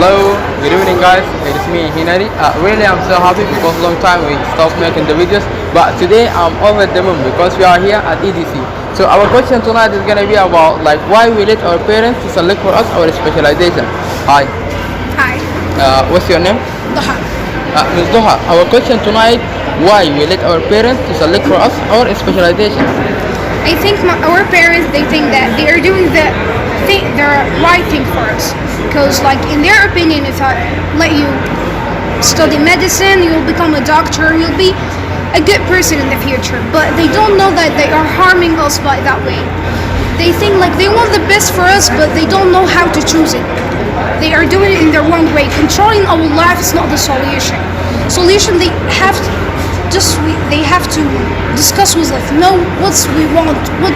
Hello, good evening guys, it's me Hinari. Really I'm so happy because long time we stopped making the videos, but today I'm over the moon because we are here at EDC. So our question tonight is gonna be about like why we let our parents to select for us our specialization. Hi, Hi, what's your name? Doha. Ms. Doha, our question tonight, why we let our parents to select for us our specialization. I think our parents, they think that they are doing the right thing for us. Because like in their opinion, if I let you study medicine, you'll become a doctor, you'll be a good person in the future. But they don't know that they are harming us by that way. They think like they want the best for us, but they don't know how to choose it. They are doing it in the wrong way. Controlling our life is not the solution. Solution, they have to discuss with us, know what we want, what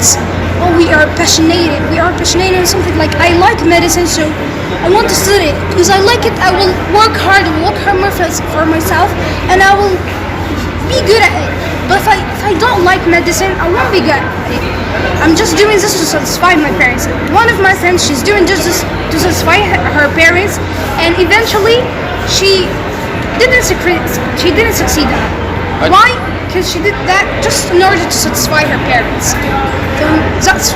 we are passionate in. We are passionate in something like I like medicine, so I want to study it because I like it. I will work hard for myself, and I will be good at it. But if I don't like medicine, I won't be good at it. I'm just doing this to satisfy my parents. One of my friends, she's doing just this to satisfy her parents, and eventually she didn't succeed at it. Why? Because she did that just in order to satisfy her parents. So that's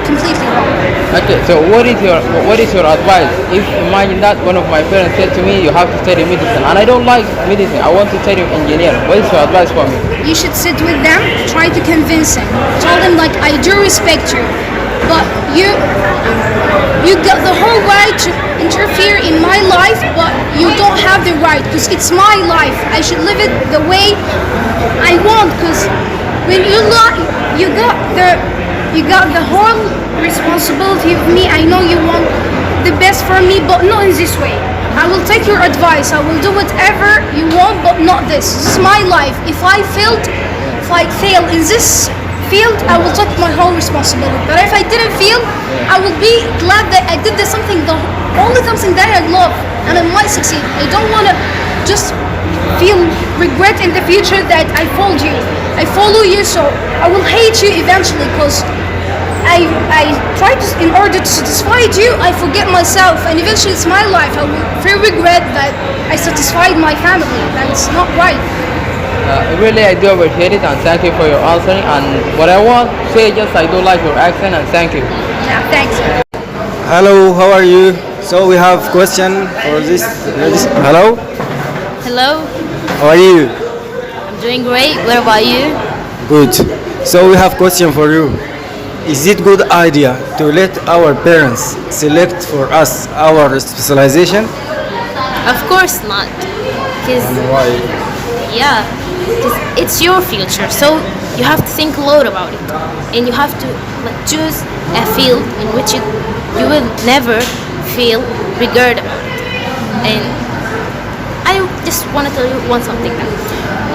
completely wrong. Okay, so what is your advice? If imagine that one of my parents said to me, you have to study medicine, and I don't like medicine, I want to study engineering. What is your advice for me? You should sit with them, try to convince them. Tell them like I do respect you, but you got the whole right to interfere in my life, but you don't have the right because it's my life. I should live it the way I want. Because when you got the whole responsibility of me. I know you want the best for me, but not in this way. I will take your advice. I will do whatever you want, but not this. This is my life. If I fail in this field, I will take my whole responsibility. But if I didn't feel, I will be glad that I did something that I love, and I might succeed. I don't want to just feel regret in the future that I followed you. I follow you, so I will hate you eventually because I try to, in order to satisfy you, I forget myself, and eventually it's my life. I will feel regret that I satisfied my family. That's not right. Really, I do appreciate it, and thank you for your answering. And what I want to say, just I do like your accent, and thank you. Yeah, thanks. Hello, how are you? So we have question for this. Hello, Hello, how are you? I'm doing great. What about you? Good. So we have question for you. Is it good idea to let our parents select for us our specialization? Of course not. Because, Why? yeah, because it's your future. So you have to think a lot about it. And you have to choose a field in which you will never feel regret about it. And I just want to tell you something that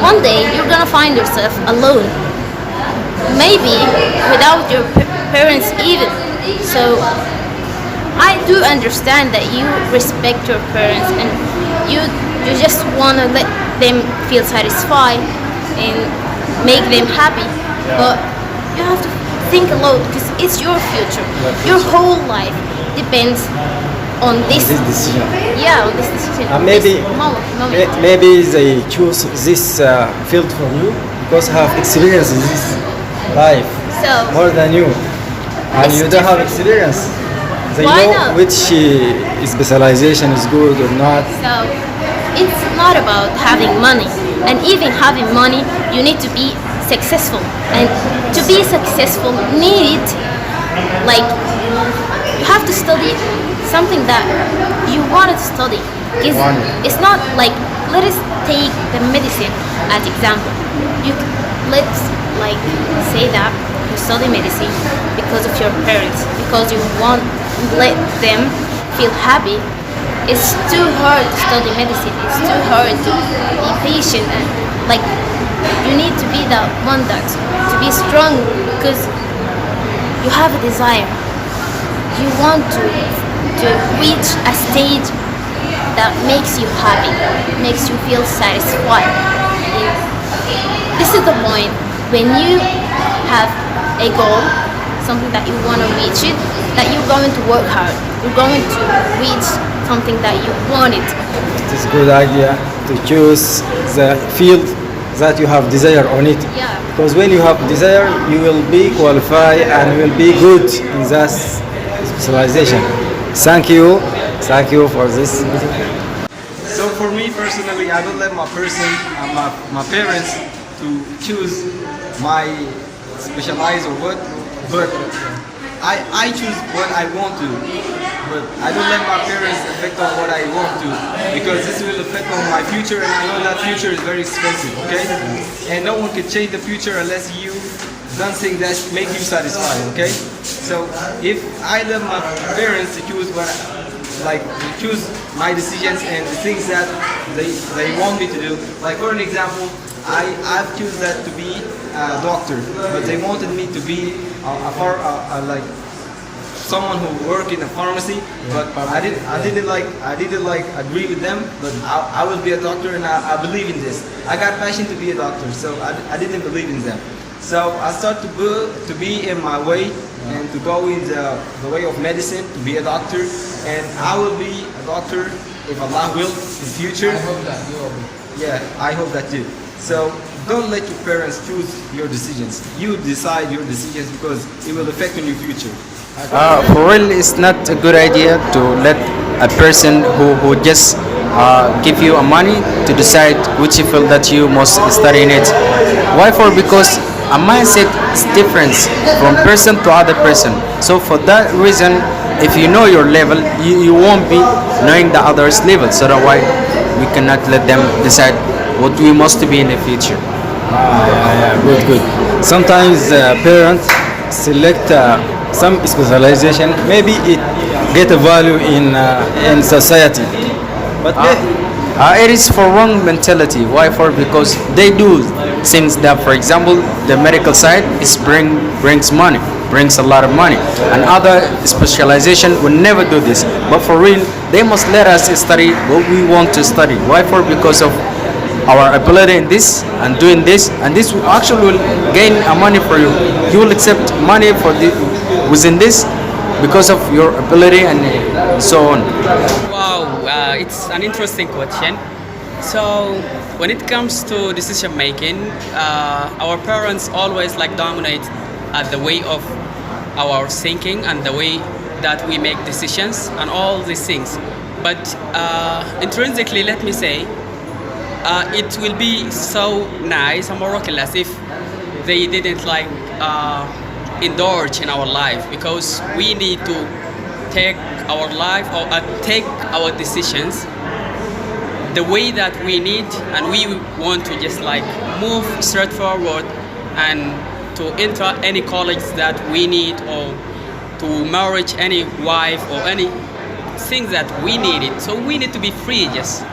one day you're gonna find yourself alone, maybe without your parents even. So I do understand that you respect your parents and you just want to let them feel satisfied and make them happy, but you have to think a lot because it's your future. Your whole life depends on this. This decision. Yeah, on this decision. Maybe this moment. maybe they choose this field for you because have experience in this life So more than you, and It's you don't have different. experience. They Why know not? which specialization is good or not. So it's not about having money, and even having money, you need to be successful. And to be successful, you have to study something that you wanted to study. It's not like, let us take the medicine as example. Let's say that you study medicine because of your parents, because you want to let them feel happy. It's too hard to study medicine. It's too hard to be patient and you need to be that one to be strong because you have a desire. You want to reach a stage that makes you happy, makes you feel satisfied. This is the point when you have a goal, something that you want to reach it, that you're going to work hard. You're going to reach something that you wanted. It is a good idea to choose the field that you have desire on it. Yeah. Because when you have desire, you will be qualified and will be good in that specialization. Thank you for this. So for me personally, I don't let my parents to choose my specialize or what, but I choose what I want to. But I don't let my parents affect on what I want to, because this will affect on my future, and I know that future is very expensive, okay? And no one can change the future unless you done things that make you satisfied, okay? So if I let my parents to choose choose my decisions and the things that they want me to do, like for an example, I've choose that to be a doctor, but they wanted me to be like someone who work in a pharmacy, but I didn't agree with them, but I will be a doctor, and I believe in this. I got passion to be a doctor, so I didn't believe in them. So I start to be in my way and to go in the way of medicine, to be a doctor, and I will be a doctor if Allah will in the future. I hope that you will be. Yeah, I hope that too. So don't let your parents choose your decisions. You decide your decisions because it will affect on your future. For real, it's not a good idea to let a person who just give you a money to decide which field that you must study in it. Why for? Because a mindset is different from person to other person. So for that reason, if you know your level, you won't be knowing the others' level. So that's why we cannot let them decide what we must be in the future. Good. Sometimes parents select some specialization. Maybe it get a value in society, but It is for wrong mentality. Why for? Because they do things that, for example, the medical side is brings money, brings a lot of money, and other specialization will never do this. But for real, they must let us study what we want to study. Why for? Because of our ability in this and doing this, and this will actually will gain a money for you. You will accept money for within this because of your ability and so on. Wow, it's an interesting question. So when it comes to decision making, our parents always dominate the way of our thinking and the way that we make decisions and all these things. But intrinsically, let me say, it will be so nice and miraculous if they didn't indulge in our life, because we need to take our life or take our decisions the way that we need, and we want to just move straight forward and to enter any college that we need, or to marry any wife or any things that we need it. So we need to be free just